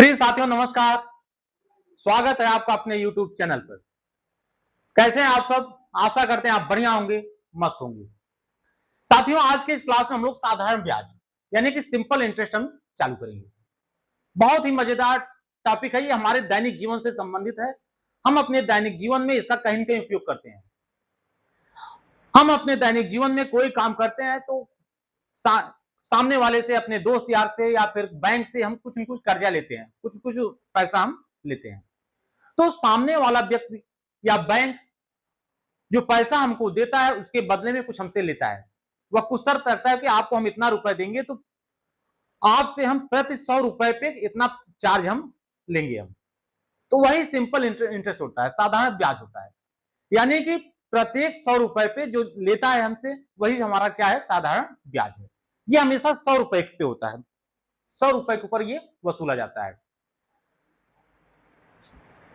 प्रिय साथियों नमस्कार। स्वागत है आपका अपने YouTube चैनल पर। कैसे हैं आप सब? आशा करते हैं आप बढ़िया होंगे, मस्त होंगे। साथियों आज के इस क्लास में हम लोग साधारण ब्याज यानी कि सिंपल इंटरेस्ट हम चालू करेंगे। बहुत ही मजेदार टॉपिक है, ये हमारे दैनिक जीवन से संबंधित है। हम अपने दैनिक जीवन में इसका कहीं न कहीं उपयोग करते हैं। हम अपने दैनिक जीवन में कोई काम करते हैं तो सामने वाले से, अपने दोस्त यार से या फिर बैंक से हम कुछ न कुछ कर्जा लेते हैं, कुछ-कुछ पैसा हम लेते हैं। तो सामने वाला व्यक्ति या बैंक जो पैसा हमको देता है उसके बदले में कुछ हमसे लेता है। वह कुछ शर्त रखता है कि आपको हम इतना रुपए देंगे तो आपसे हम प्रति 100 रुपए पे इतना चार्ज हम लेंगे हम। तो वही सिंपल इंटरेस्ट होता है, साधारण ब्याज होता है। यानी कि प्रत्येक 100 रुपए पे जो लेता है हमसे वही हमारा क्या है, साधारण ब्याज है। ये हमेशा 100 रुपए पे होता है। 100 रुपए के ऊपर ये वसूला जाता है।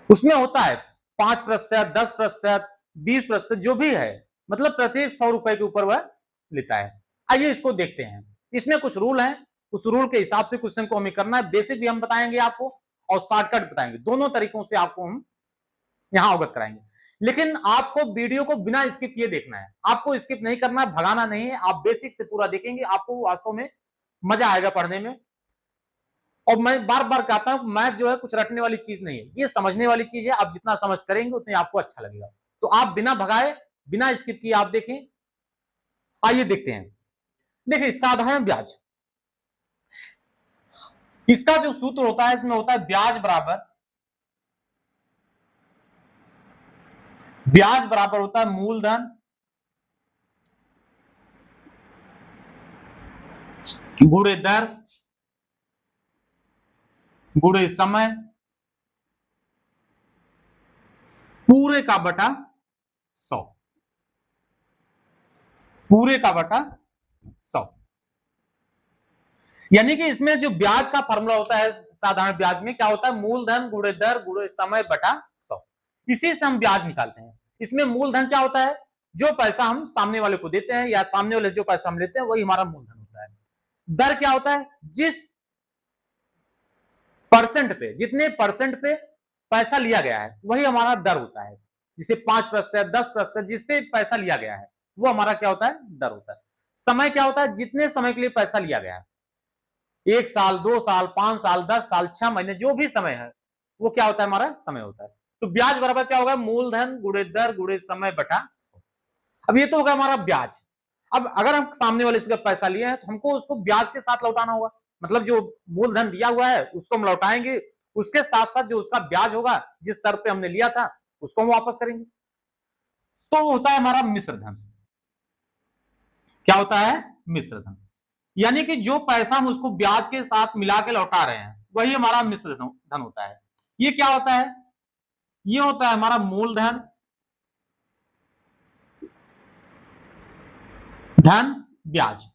उसमें होता है 5%, 10%, 20% जो भी है, मतलब प्रत्येक 100 रुपए के ऊपर वह लेता है। आइए इसको देखते हैं। इसमें कुछ रूल हैं, उस रूल के हिसाब से क्वेश्चन को हमें करना है। बेसिक भी हम बताएंगे आपको और शॉर्टकट बताएंगे। दोनों तरीकों से आपको हम यहां अवगत कराएंगे। लेकिन आपको वीडियो को बिना स्किप किए देखना है। आपको स्किप नहीं करना है, भगाना नहीं है। आप बेसिक से पूरा देखेंगे, आपको वास्तव में मजा आएगा पढ़ने में। और मैं बार-बार कहता हूं मैथ जो है कुछ रटने वाली चीज नहीं है, ये समझने वाली चीज है। आप जितना समझ करेंगे उतने आपको अच्छा लगेगा। तो आप बिना भगाए, बिना स्किप किए आप देखें। आइए देखते हैं। देखिए साधारण ब्याज, इसका जो सूत्र होता है इसमें होता है ब्याज बराबर होता है मूलधन गुणे दर गुणे समय पूरे का बटा 100, पूरे का बटा 100। यानी कि इसमें जो ब्याज का फॉर्मूला होता है साधारण ब्याज में क्या होता है, मूलधन गुणे दर गुणे समय बटा 100। इसी से हम ब्याज निकालते हैं। इसमें मूलधन क्या होता है, जो पैसा हम सामने वाले को देते हैं या सामने वाले जो पैसा हम लेते हैं वही हमारा मूलधन होता है। दर क्या होता है, जिस परसेंट पे, जितने परसेंट पे पैसा लिया गया है वही हमारा दर होता है। जिसे 5%, 10% जिस पे पैसा लिया गया है वो हमारा क्या होता है, दर होता है। समय क्या होता है, जितने समय के लिए पैसा लिया गया है, 1 साल, 2 साल, 5 साल, 10 साल, 6 महीने, जो भी समय है वो क्या होता है, हमारा समय होता है। तो ब्याज बराबर क्या होगा, मूलधन गुणे दर गुणे समय बटा 100। अब ये तो होगा हमारा ब्याज। अब अगर हम सामने वाले से पैसा लिए हैं तो हमको उसको ब्याज के साथ लौटाना होगा। मतलब जो मूलधन दिया हुआ है उसको हम लौटाएंगे, उसके साथ साथ जो उसका ब्याज होगा जिस शर्त पे हमने लिया था उसको हम वापस करेंगे। तो होता है हमारा मिश्र धन। क्या होता है, मिश्र धन। यानी कि जो पैसा हम उसको ब्याज के साथ मिला के लौटा रहे हैं वही हमारा मिश्र धन होता है। ये क्या होता है, ये होता है हमारा मूलधन धन ब्याज।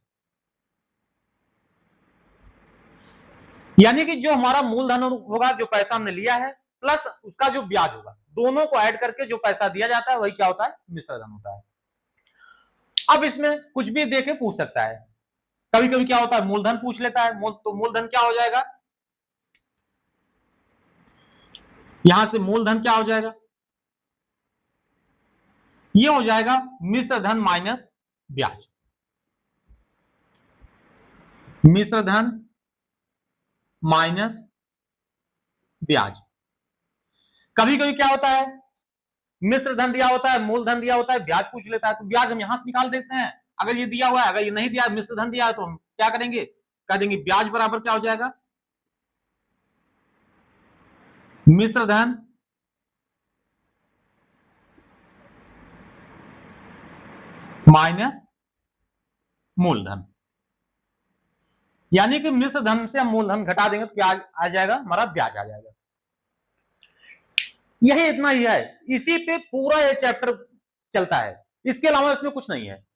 यानी कि जो हमारा मूलधन होगा, जो पैसा हमने लिया है, प्लस उसका जो ब्याज होगा, दोनों को ऐड करके जो पैसा दिया जाता है वही क्या होता है, मिश्र धन होता है। अब इसमें कुछ भी देके पूछ सकता है। कभी कभी क्या होता है, मूलधन पूछ लेता है। तो मूलधन क्या हो जाएगा, यहां से मूलधन क्या हो जाएगा, ये हो जाएगा मिश्र धन माइनस ब्याज। मिश्र धन माइनस ब्याज। कभी कभी क्या होता है, मिश्र धन दिया होता है, मूलधन दिया होता है, ब्याज पूछ लेता है, तो ब्याज हम यहां से निकाल देते हैं। अगर ये दिया हुआ है, अगर ये नहीं दिया, मिश्र धन दिया है, तो हम क्या करेंगे, कह देंगे ब्याज बराबर क्या हो जाएगा, मिश्र धन माइनस मूलधन। यानी कि मिश्र धन से हम मूलधन घटा देंगे तो क्या आ जाएगा, हमारा ब्याज आ जाएगा। यही इतना ही है, इसी पे पूरा ये चैप्टर चलता है। इसके अलावा इसमें कुछ नहीं है।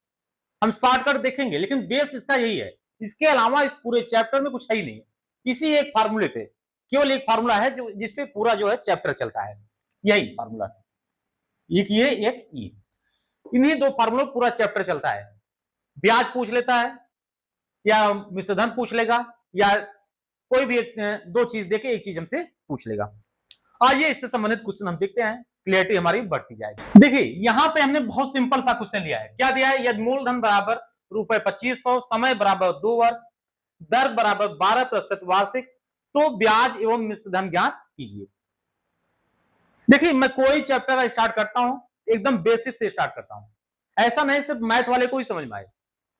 हम शॉर्टकट देखेंगे लेकिन बेस इसका यही है। इसके अलावा इस पूरे चैप्टर में कुछ है ही नहीं। इसी एक फार्मूले पे, केवल एक फार्मूला है जो जिसपे पूरा जो है चैप्टर चलता है। यही फार्मूला है, एक ये एक ये, इन्हीं दो फार्मूलों पूरा चैप्टर चलता है। ब्याज पूछ लेता है या मिश्रधन पूछ लेगा या कोई भी दो चीज देके एक चीज हमसे पूछ लेगा। आइए इससे संबंधित क्वेश्चन हम देखते हैं, क्लियरिटी हमारी बढ़ती जाएगी। देखिए यहां पे हमने बहुत सिंपल सा क्वेश्चन लिया है। क्या दिया है? यदि मूलधन बराबर रुपए 2500, समय बराबर 2 वर्ष, दर बराबर 12% वार्षिक, तो ब्याज एवं मिश्र धन ज्ञात कीजिए। देखिए मैं कोई चैप्टर स्टार्ट करता हूं एकदम बेसिक से स्टार्ट करता हूं, ऐसा नहीं सिर्फ मैथ वाले को ही समझ में आए।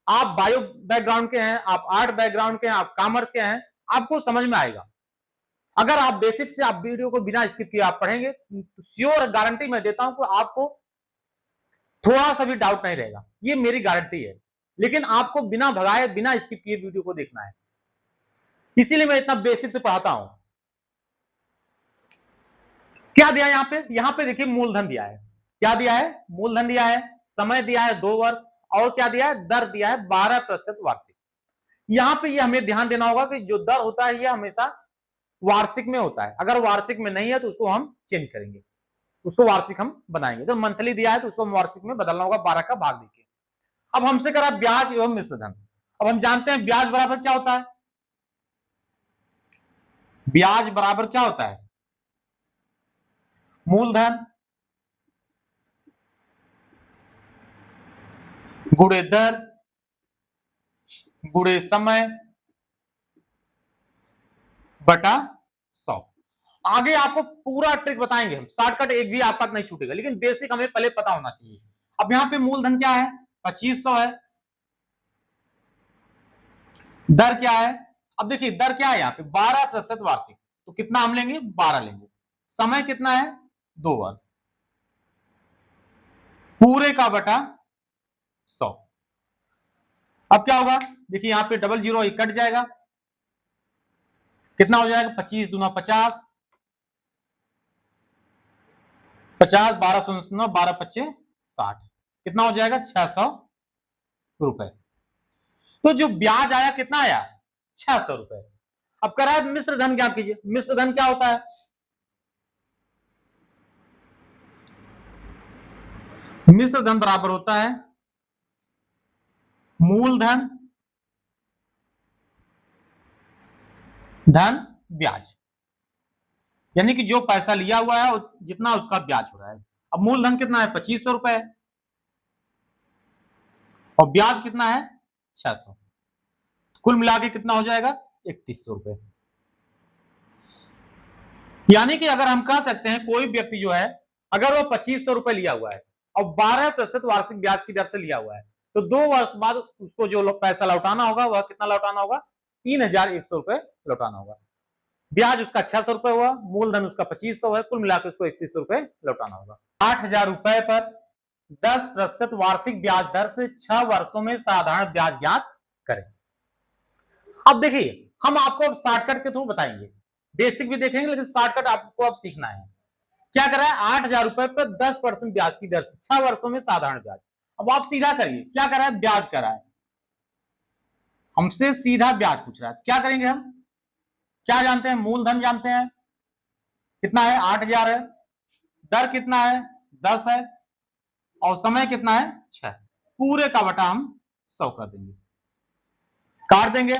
आप बायो बैकग्राउंड के हैं, आप आर्ट बैकग्राउंड के हैं, आप कॉमर्स के हैं, आपको समझ में आएगा। अगर आप बेसिक से आप वीडियो को बिना स्किप किए आप पढ़ेंगे तो श्योर गारंटी मैं देता हूं कि आपको थोड़ा सा भी डाउट नहीं रहेगा, ये मेरी गारंटी है। लेकिन आपको बिना भगाए बिना स्किप किए वीडियो को देखना है, इसीलिए मैं इतना बेसिक से पढ़ाता हूं। क्या दिया यहां पे देखिए मूलधन दिया है। क्या दिया है? मूलधन दिया है, समय दिया है 2 वर्ष, और क्या दिया है? दर दिया है 12% वार्षिक। यहां पे ये हमें ध्यान देना होगा कि जो दर होता है ये हमेशा वार्षिक में होता है। अगर वार्षिक में नहीं है तो उसको हम चेंज करेंगे, उसको वार्षिक हम बनाएंगे। तो मंथली दिया है तो उसको वार्षिक में बदलना होगा 12 का भाग देके। अब हमसे करा ब्याज एवं मिश्र धन। अब हम जानते हैं ब्याज बराबर क्या होता है? ब्याज बराबर क्या होता है? मूलधन गुणे दर गुणे समय बटा 100। आगे आपको पूरा ट्रिक बताएंगे हम, शॉर्टकट एक भी आप तक नहीं छूटेगा, लेकिन बेसिक हमें पहले पता होना चाहिए। अब यहां पे मूलधन क्या है? 2500 है। दर क्या है? अब देखिए दर क्या है यहां पे? 12% वार्षिक, तो कितना हम लेंगे? 12 लेंगे। समय कितना है? 2 वर्ष, पूरे का बटा 100। अब क्या होगा? देखिए यहां पे डबल जीरो कट जाएगा, कितना हो जाएगा? 25 दूना 50, 50 12 शून्य 12 पच्चे 60, कितना हो जाएगा? 600 रुपए। तो जो ब्याज आया कितना आया? 600 रुपए। अब कह रहा है मिश्र धन ज्ञात कीजिए। मिश्र धन क्या होता है? मिश्र धन बराबर होता है मूलधन धन ब्याज, यानी कि जो पैसा लिया हुआ है जितना उसका ब्याज हो रहा है। अब मूलधन कितना है? 2500 रुपए, और ब्याज कितना है? 600, कुल मिला के कितना हो जाएगा? 3100 रुपए। यानी कि अगर हम कह सकते हैं कोई व्यक्ति जो है अगर वो 2500 रुपए लिया हुआ है और 12% वार्षिक ब्याज की दर से लिया हुआ है, तो 2 वर्ष बाद उसको जो पैसा लौटाना होगा वह कितना लौटाना होगा? 3100 रुपए लौटाना होगा। ब्याज उसका 600 रुपए हुआ, मूलधन उसका 2500 है, कुल मिलाकर उसको 3100 रुपए लौटाना होगा। 8000 रुपए पर 10% वार्षिक ब्याज दर से 6 वर्षों में साधारण ब्याज ज्ञात करें। अब देखिए हम आपको अब शॉर्टकट के थ्रू बताएंगे, बेसिक भी देखेंगे लेकिन शॉर्टकट आपको अब सीखना है। क्या कर रहा है? 8000 रुपए पर 10% ब्याज की दर से 6 वर्षों में साधारण ब्याज। अब आप सीधा करिए, क्या कर रहा है? ब्याज कर रहा है, हमसे सीधा ब्याज पूछ रहा है। क्या करेंगे हम? क्या जानते हैं? मूलधन जानते हैं, कितना है? 8000 है। दर कितना है? 10 है, और समय कितना है? 6। पूरे का बटा हम 100 कर देंगे, काट देंगे,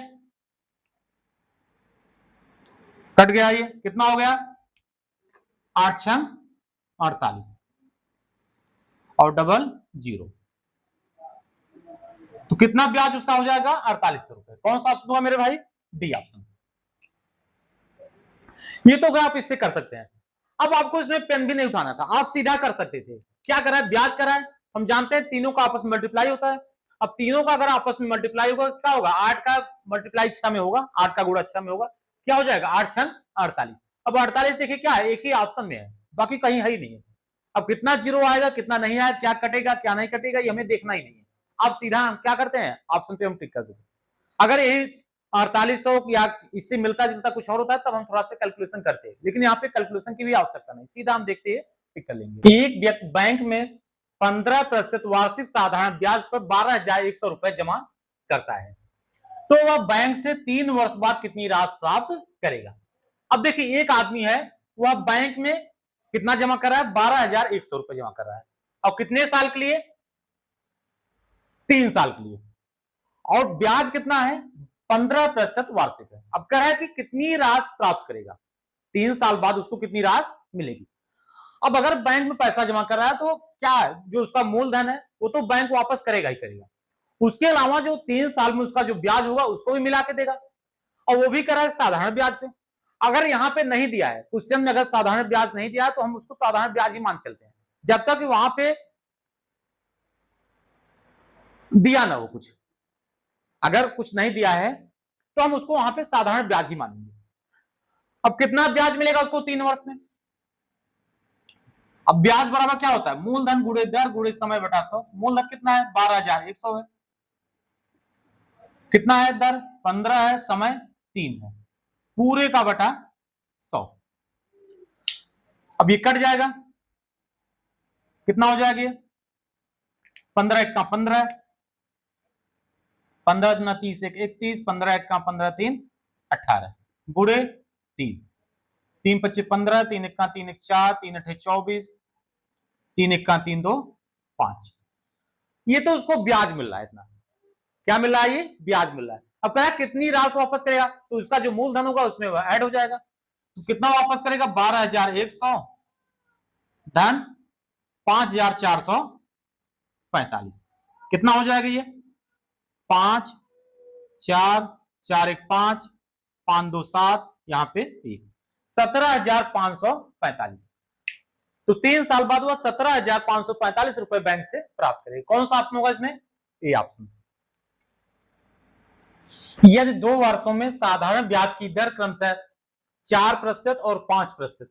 कट गया। ये कितना हो गया? 8 6 48, और डबल जीरो, तो कितना ब्याज उसका हो जाएगा? 4800 रुपए। कौन सा ऑप्शन हुआ मेरे भाई? D option. ये तो आप इससे कर सकते हैं। अब आपको इसमें पेन भी नहीं उठाना था, आप सीधा कर सकते थे। क्या करा है? ब्याज करा है। हम जानते हैं तीनों का आपस में मल्टीप्लाई होता है। अब तीनों का अगर आपस में मल्टीप्लाई होगा क्या होगा? 8 का मल्टीप्लाई 6 में होगा, 8 का गुणा 6 में होगा, क्या हो जाएगा? 8 6 48। अब 48 देखिए क्या है? एक ही ऑप्शन में है, बाकी कहीं है ही नहीं है। अब कितना जीरो आएगा कितना नहीं आएगा, क्या कटेगा क्या नहीं कटेगा, ये हमें देखना ही नहीं है। आप सीधा हम क्या करते हैं? ऑप्शन पे हम टिक कर देते हैं। अगर यही 4800 या इससे मिलता जुलता कुछ और होता है तब हम थोड़ा सा कैलकुलेशन करते हैं, लेकिन यहाँ पे कैलकुलेशन की भी आवश्यकता नहीं, सीधा हम देखते हैं, टिक कर लेंगे। एक व्यक्ति बैंक में 15% वार्षिक साधारण ब्याज पर 12,100 रुपए जमा करता है, तो वह बैंक से 3 वर्ष बाद कितनी राशि प्राप्त करेगा? अब देखिए एक आदमी है, वह बैंक में कितना जमा कर रहा है? 12,100 रुपए जमा कर रहा है, और कितने साल के लिए? 3 साल के लिए। और ब्याज कितना है? 15% वार्षिक है। अब कह रहा है कि कितनी राशि प्राप्त करेगा, 3 साल बाद उसको कितनी राशि मिलेगी। अब अगर बैंक में पैसा जमा कर रहा है तो क्या है, जो उसका मूलधन है वो तो बैंक वापस करेगा ही करेगा, उसके अलावा जो 3 साल में उसका जो ब्याज होगा उसको भी मिला के देगा, और वो भी करा साधारण ब्याज पे। अगर यहां पे नहीं दिया है, क्वेश्चन में अगर साधारण ब्याज नहीं दिया है तो हम उसको साधारण ब्याज ही मान चलते हैं, जब तक वहां पे दिया ना हो कुछ। अगर कुछ नहीं दिया है तो हम उसको वहां पे साधारण ब्याज ही मानेंगे। अब कितना ब्याज मिलेगा उसको 3 वर्ष में। अब ब्याज बराबर क्या होता है, मूलधन गुणे दर गुणे समय बटा 100। मूलधन कितना है, 12,100 है। कितना है दर, 15 है, समय 3 है, पूरे का बटा 100। अब ये कट जाएगा, कितना हो जाएगा, 15 1 का 15, 15 दूना 30 1 31, 15 1 का 15 3 18 गुणे 3, 3 25 15, 3 1 का 3 1 4, 3 8 24, 3 1 का 3 2 5। ये तो उसको ब्याज मिल रहा है, इतना क्या मिल रहा है, ये ब्याज मिल रहा है। अब कहा कितनी राशि वापस करेगा, तो इसका जो मूलधन होगा उसमें ऐड हो जाएगा, तो कितना वापस करेगा, 12,100 धन 5,445। कितना हो जाएगा ये, 5 4 4 1 5 5 2 7, यहां पे 1, 17,545। तो 3 साल बाद वह 17,545 रुपए बैंक से प्राप्त करेगा। कौन सा ऑप्शन होगा इसमें, ए ऑप्शन। यदि 2 वर्षों में साधारण ब्याज की दर क्रमशः 4% और 5%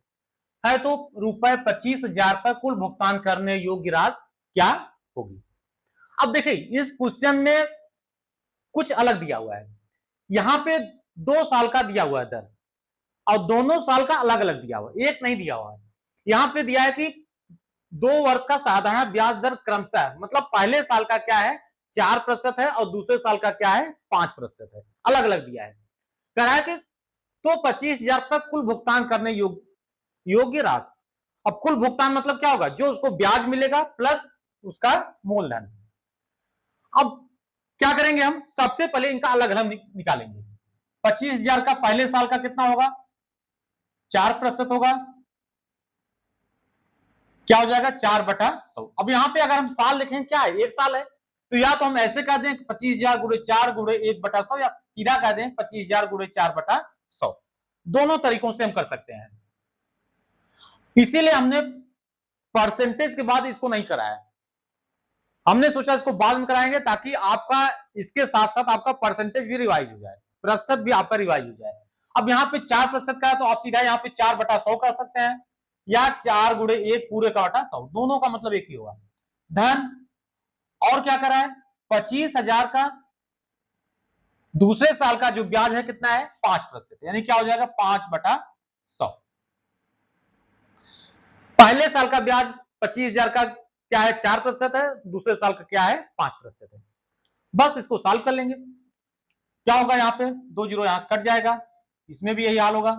है तो रुपए 25,000 पर कुल भुगतान करने योग्य राशि क्या होगी। अब देखिए इस क्वेश्चन में कुछ अलग दिया हुआ है, यहां पे 2 साल का दिया हुआ है दर, और दोनों साल का अलग अलग दिया हुआ है, एक नहीं दिया हुआ है। यहां पे दिया है कि 2 वर्ष का साधारण ब्याज दर क्रमशः, मतलब पहले साल का क्या है 4% है और दूसरे साल का क्या है 5% है, अलग अलग दिया है। कह रहा है कि तो 25,000 तक कुल भुगतान करने योग्य राशि। अब कुल भुगतान मतलब क्या होगा, जो उसको ब्याज मिलेगा प्लस उसका मूलधन। अब क्या करेंगे हम, सबसे पहले इनका अलग अलग निकालेंगे। 25,000 का पहले साल का कितना होगा, 4% होगा, क्या हो जाएगा 4/100। अब यहां पे अगर हम साल लिखें, क्या है 1 साल है, तो या तो हम ऐसे कह दें 25,000 गुणे 4 गुणे 1/100, या सीधा कह दें 25,000 गुणे 4/100। दोनों तरीकों से हम कर सकते हैं, इसीलिए हमने परसेंटेज के बाद इसको नहीं कराया। हमने सोचा इसको बाद में कराएंगे ताकि आपका इसके साथ साथ आपका परसेंटेज भी रिवाइज हो जाए, प्रतिशत भी आपका रिवाइज हो जाए। अब यहाँ पे 4% का है तो आप सीधा यहाँ पे 4/100 कर सकते हैं, या 4 गुणे 1 पूरे का बटा 100, दोनों का मतलब एक ही होगा। धन और क्या करा है, 25,000 का दूसरे साल का जो ब्याज है कितना है 5%, यानी क्या हो जाएगा 5/100। पहले साल का ब्याज 25,000 का क्या है 4% है, दूसरे साल का क्या है 5% है। बस इसको सॉल्व कर लेंगे, क्या होगा, यहाँ पे 2 जीरो यहां से कट जाएगा, इसमें भी यही हाल होगा।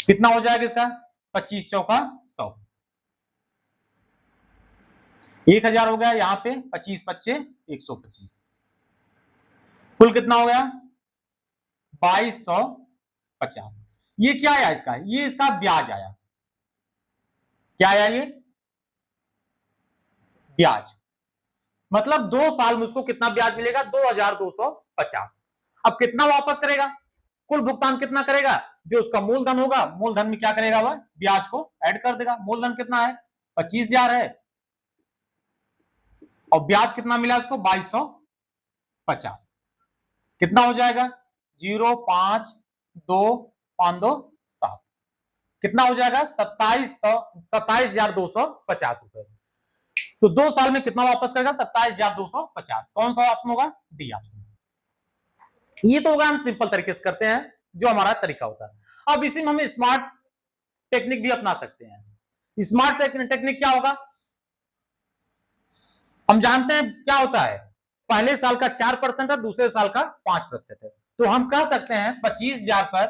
कितना हो जाएगा इसका, 25 चौका 100, 1,000 हो गया, यहाँ पे 25 पच्चे 125, कुल कितना हो गया 2,250। ये क्या आया इसका, ये इसका ब्याज आया, क्या आया ये ब्याज, मतलब 2 साल में उसको कितना ब्याज मिलेगा 2,250। अब कितना वापस करेगा, कुल भुगतान कितना करेगा, जो उसका मूलधन होगा, मूलधन में क्या करेगा वह ब्याज को ऐड कर देगा। मूलधन कितना है 25,000 है, और ब्याज कितना मिला उसको 2,250। कितना हो जाएगा 0,5,2,5,2,7, कितना हो जाएगा 27,250 रुपए। तो 2 साल में कितना वापस करेगा 27,250। कौन सा ऑप्शन होगा, डी ऑप्शन। ये तो होगा, हम सिंपल तरीके से करते हैं जो हमारा तरीका होता है। अब इसी में हम स्मार्ट टेक्निक भी अपना सकते हैं। स्मार्ट टेक्निक क्या होगा, हम जानते हैं क्या होता है, पहले साल का 4% है, दूसरे साल का 5% है, तो हम कह सकते हैं 25,000 पर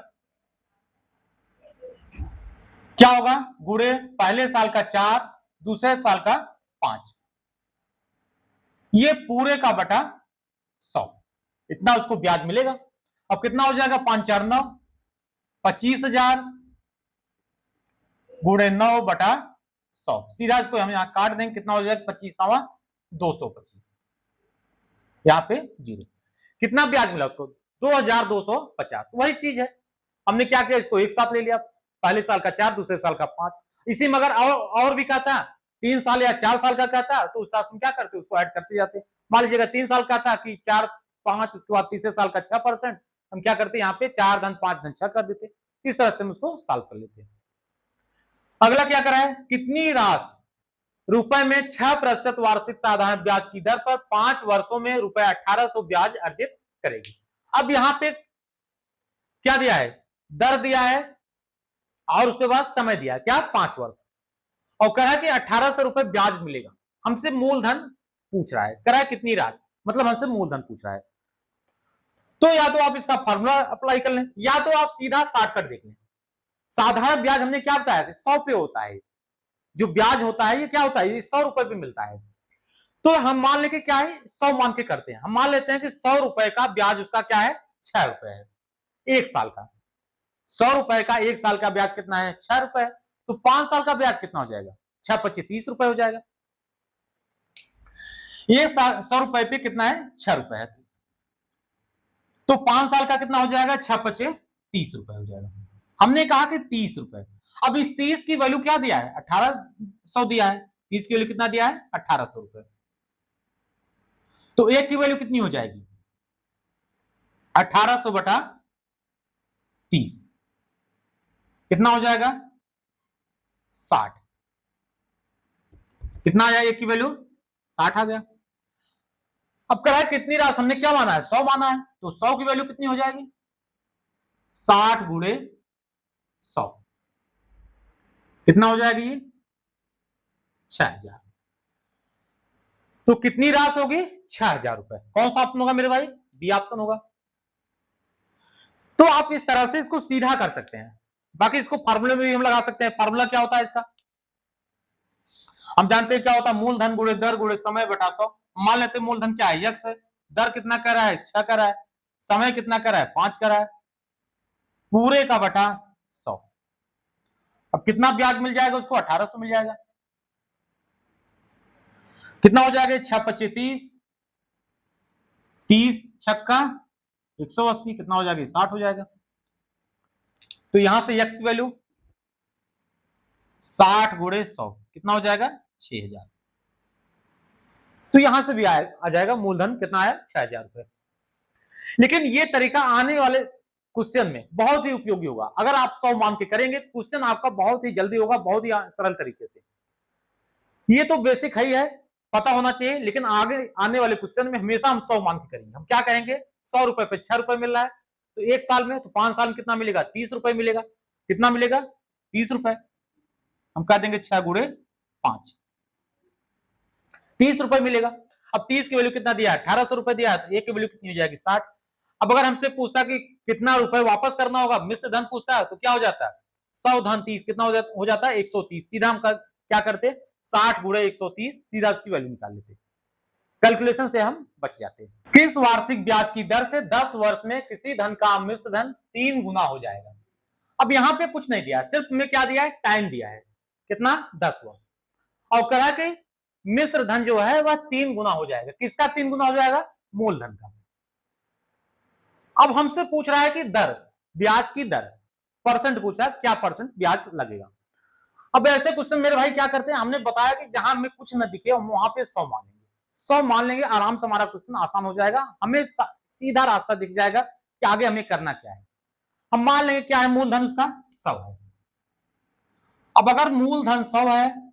क्या होगा, गुणे पहले साल का 4, दूसरे साल का 5, ये पूरे का बटा 100। इतना उसको ब्याज मिलेगा। अब कितना हो जाएगा, 5 4 9, 25,000 गुणे 9/100। सीधा इसको हम यहां काट देंगे, कितना हो जाएगा, 25 9 225, यहां पे जीरो। कितना ब्याज मिला उसको, 2250। वही चीज है, हमने क्या किया, इसको एक साथ ले लिया, पहले साल का 4, दूसरे साल का 5। इसी में अगर और भी कहता 3 साल या 4 साल का कहता तो उस साथ में क्या करते, उसको ऐड करते जाते। मान लीजिएगा 3 साल का था कि 4 5, उसके बाद तीसरे साल का 6%, हम क्या करते यहाँ पे 4 धन 5 धन 6 कर देते। इस तरह से हम उसको सॉल्व कर लेते। अगला क्या करा है, कितनी राशि रुपए में 6% वार्षिक साधारण ब्याज की दर पर 5 वर्षों में रुपए 1800 ब्याज अर्जित करेगी। अब यहां पे क्या दिया है, दर दिया है और उसके बाद समय दिया है, क्या, 5 वर्ष, और कहा कि 1800 रुपए ब्याज मिलेगा। हमसे मूलधन पूछ रहा है, करा है कितनी राशि, मतलब हमसे मूलधन पूछ रहा है। तो या तो आप इसका फॉर्मूला अप्लाई कर लें, या तो आप सीधा शॉर्टकट देख लें। साधारण ब्याज हमने क्या बताया, 100 पे होता है। जो ब्याज होता है ये क्या होता है, ये 100 रुपए पे मिलता है। तो हम मान लेके क्या है, 100 मान के करते हैं। हम मान लेते हैं कि 100 रुपए का ब्याज उसका क्या है, 6 रुपए है एक साल का। 100 रुपए का एक साल का ब्याज कितना है, 6 रुपए। तो 5 साल का ब्याज कितना हो जाएगा, 6 25 30 रुपए हो जाएगा। ये 100 रुपए पे कितना है, 6 रुपए है। तो 5 साल का कितना हो जाएगा, 6 25 30 रुपए हो जाएगा। हमने कहा कि 30 रुपए। अब इस 30 की वैल्यू क्या दिया है, 1800 दिया है। 30 की वैल्यू कितना दिया है, 1800 रुपए। तो एक की वैल्यू कितनी हो जाएगी, 1800 बटा 30, कितना हो जाएगा, 60। कितना आ जाएगा, एक की वैल्यू 60 आ गया। अब कह रहा है कितनी राशि, हमने क्या माना है, 100 माना है। तो 100 की वैल्यू कितनी हो जाएगी, 60 गुणे 100, कितना हो जाएगी, 6000। तो कितनी राशि होगी, 6000 रुपए। कौन सा ऑप्शन होगा मेरे भाई, बी ऑप्शन होगा। तो आप इस तरह से इसको सीधा कर सकते हैं। बाकी इसको फार्मूले में भी हम लगा सकते हैं। फार्मूला क्या होता है इसका, हम जानते हैं क्या होता है, मूलधन गुणे दर गुणे समय बटा 100। मान लेते हैं मूलधन क्या है, x है, दर कितना कर रहा है, 6 कर रहा है, समय कितना कर रहा है, 5 कर रहा है, पूरे का बटा 100। अब कितना ब्याज मिल जाएगा उसको, 1800 मिल जाएगा। कितना हो जाएगा, 6 25 30, 30 छक्का 180, कितना हो जाएगा, 60 हो जाएगा। तो यहां से x की वैल्यू 60 गुणे 100 कितना हो जाएगा, 6000। तो यहां से भी आ जाएगा मूलधन कितना आया, 6000 रुपए। लेकिन ये तरीका आने वाले क्वेश्चन में बहुत ही उपयोगी होगा। अगर आप 100 मान के करेंगे, क्वेश्चन आपका बहुत ही जल्दी होगा, बहुत ही सरल तरीके से। ये तो बेसिक ही है, पता होना चाहिए। लेकिन आगे आने वाले क्वेश्चन में हमेशा हम 100 मान के करेंगे। हम क्या कहेंगे, 100 रुपए पे 6 रुपए मिल रहा है, तो एक साल में, तो 5 साल में कितना मिलेगा, 30 रुपए मिलेगा। कितना मिलेगा, 30 रुपए। हम कह देंगे 6 गुणे 5, 30 रुपए मिलेगा। अब 30 की वैल्यू कितना दिया है, 1800 रुपए दिया है, तो एक की वैल्यू कितनी हो जाएगी, 60। अब अगर हमसे पूछता कि कितना रुपए वापस करना होगा, मिश्र धन पूछता है, तो क्या हो जाता है, 100 धन 30 कितना हो जाता है, 130। सीधा हम क्या करते, 60 गुणे 130, सीधा उसकी वैल्यू निकाल लेते। कैलकुलेशन से हम बच जाते हैं। किस वार्षिक ब्याज की दर से 10 वर्ष में किसी धन का मिश्र धन 3 गुना हो जाएगा। अब यहां पे कुछ नहीं दिया, सिर्फ में क्या दिया है, टाइम दिया है, कितना, 10 वर्ष। और कहा कि मिश्र धन जो है वह 3 गुना हो जाएगा। किसका 3 गुना हो जाएगा, मूलधन का। अब हमसे पूछ रहा है कि दर, ब्याज की दर, परसेंट पूछ रहा है, क्या परसेंट ब्याज लगेगा। अब ऐसे क्वेश्चन मेरे भाई क्या करते हैं, हमने बताया कि जहां हमें कुछ न दिखे वहां पे 100 मान लेंगे। 100 मान लेंगे, आराम से हमारा क्वेश्चन आसान हो जाएगा। हमें सीधा रास्ता दिख जाएगा कि आगे हमें करना क्या है। हम मान लेंगे क्या है, मूलधन उसका 100 है। अब अगर मूलधन 100 है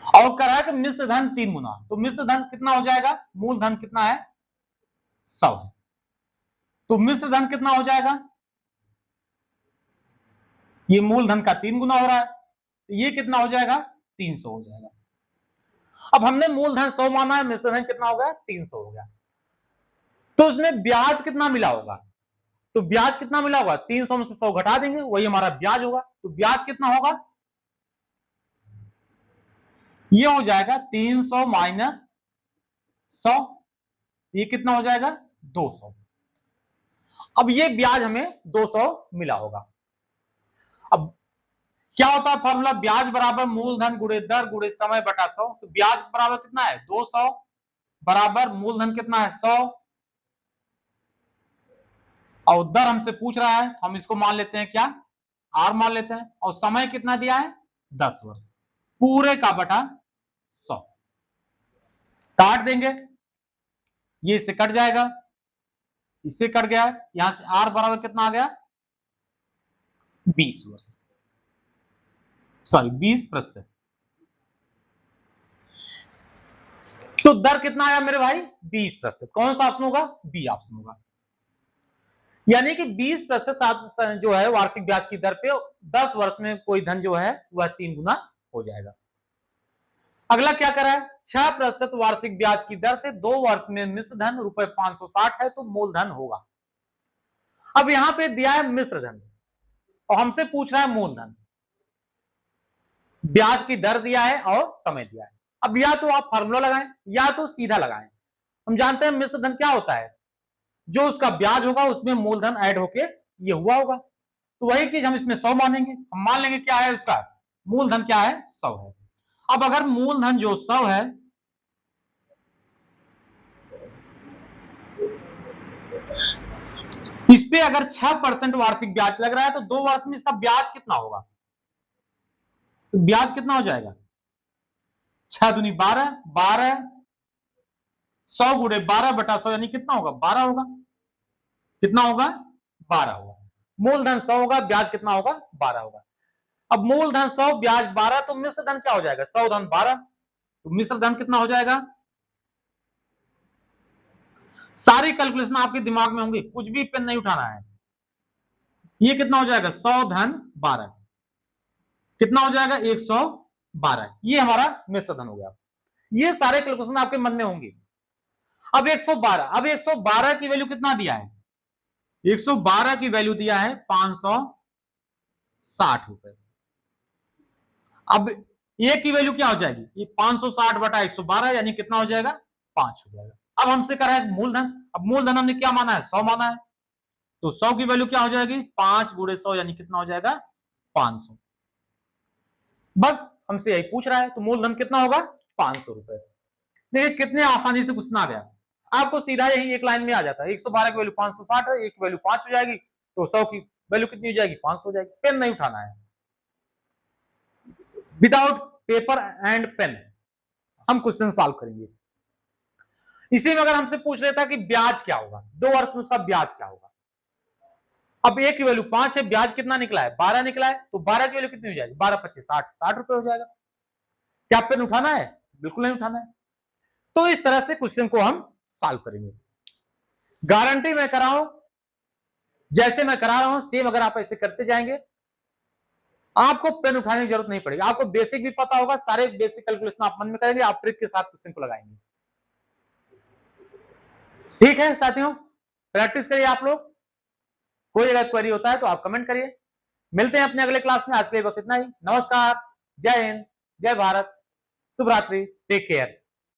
और कह रहा है कि मिश्र धन 3 गुना, तो मिश्र धन कितना हो जाएगा, मूलधन कितना है, 100 है, तो मिश्र धन कितना हो जाएगा, ये मूलधन का 3 गुना हो रहा है, तो ये कितना हो जाएगा, 300 हो जाएगा। अब हमने मूलधन 100 माना है, मिश्र धन कितना हो गया, 300 हो गया। तो उसमें ब्याज कितना मिला होगा, तो ब्याज कितना मिला होगा, 300 में से 100 घटा देंगे, वही हमारा ब्याज होगा। तो ब्याज कितना होगा, ये हो जाएगा 300 माइनस 100, ये कितना हो जाएगा 200। अब ये ब्याज हमें 200 मिला होगा। अब क्या होता है फॉर्मूला, ब्याज बराबर मूलधन गुणे दर गुणे समय बटा 100। तो ब्याज बराबर कितना है 200 बराबर मूलधन कितना है 100, और दर हमसे पूछ रहा है, हम इसको मान लेते हैं क्या, आर मान लेते हैं, और समय कितना दिया है 10 वर्ष, पूरे का बटा 100। काट देंगे, ये इससे कट जाएगा, इससे कट गया, यहां से आर बराबर कितना आ गया 20 वर्ष, सॉरी 20%। तो दर कितना आया मेरे भाई 20%। कौन सा ऑप्शन होगा, बी ऑप्शन होगा। यानी कि 20% जो है वार्षिक ब्याज की दर पे 10 वर्ष में कोई धन जो है वह 3 गुना हो जाएगा। अगला क्या करा है, 6% वार्षिक ब्याज की दर से 2 वर्ष में मिश्र धन रुपए 560 है तो मूलधन होगा। अब यहां पे दिया है मिश्र धन और हमसे पूछ रहा है मूलधन, ब्याज की दर दिया है और समय दिया है। अब या तो आप फार्मूला लगाएं या तो सीधा लगाएं। हम जानते हैं मिश्र धन क्या होता है, जो उसका ब्याज होगा उसमें मूलधन ऐड होके ये हुआ होगा, तो वही चीज हम इसमें 100 मानेंगे। हम मान लेंगे क्या है उसका मूलधन, क्या है 100 है। अब अगर मूलधन जो 100 है, इस पे अगर 6% वार्षिक ब्याज लग रहा है तो 2 वर्ष में इसका ब्याज कितना होगा, तो ब्याज कितना हो जाएगा 6 दूनी 12, 12 100 गुणे 12 बटा 100 यानी कितना होगा 12 होगा, कितना होगा 12 होगा। मूलधन 100 होगा, ब्याज कितना होगा 12 होगा। अब मूलधन 100 ब्याज 12, तो मिश्र धन क्या हो जाएगा 100 धन 12, तो मिश्र धन कितना हो जाएगा। सारी कैलकुलेशन आपके दिमाग में होंगी, कुछ भी पेन नहीं उठाना है। ये कितना हो जाएगा 100 धन 12, कितना हो जाएगा 112, ये हमारा मिश्र धन हो गया। ये सारे कैलकुलेशन आपके मन में होंगे। अब 112, अब 112 की वैल्यू कितना दिया है, 112 की वैल्यू दिया है 560 रुपए। अब ए की वैल्यू क्या हो जाएगी, ये 560 बटा 112 यानी कितना हो जाएगा 5 हो जाएगा। अब हमसे करा है मूलधन, अब मूलधन हमने क्या माना है 100 माना है, तो 100 की वैल्यू क्या हो जाएगी 5 गुणे 100 यानी कितना हो जाएगा 500। बस हमसे यही पूछ रहा है, तो मूलधन कितना होगा 500 रुपए। देखिए कितने आसानी से क्वेश्चन आ गया, आपको सीधा यही एक लाइन में आ जाता है। 112 की वैल्यू 560 है, एक की वैल्यू 5 हो जाएगी, तो 100 की वैल्यू कितनी हो जाएगी 500 हो जाएगी। पेन नहीं उठाना है, विदाउट पेपर एंड पेन हम क्वेश्चन सॉल्व करेंगे। इसी में अगर हमसे पूछ लेता कि ब्याज क्या होगा, 2 वर्ष में उसका ब्याज क्या होगा। अब ए की वैल्यू 5 है, ब्याज कितना निकला है 12 निकला है, तो 12 की वैल्यू कितनी हो जाएगी 12 25 60, 60 रुपए हो जाएगा। क्या पेन उठाना है, बिल्कुल नहीं उठाना है। तो इस तरह से क्वेश्चन को हम सॉल्व करेंगे। गारंटी मैं कर रहा हूं, जैसे मैं करा रहा हूं सेम अगर आप ऐसे करते जाएंगे, आपको पेन उठाने की जरूरत नहीं पड़ेगी। आपको बेसिक भी पता होगा, सारे बेसिक कैलकुलेशन आप मन में करेंगे, आप ट्रिक के साथ क्वेश्चन को लगाएंगे। ठीक है साथियों, प्रैक्टिस करिए आप लोग। कोई अगर क्वेरी होता है तो आप कमेंट करिए। मिलते हैं अपने अगले क्लास में, आज के लिए बस इतना ही। नमस्कार, जय हिंद, जय भारत, शुभ रात्रि, टेक केयर।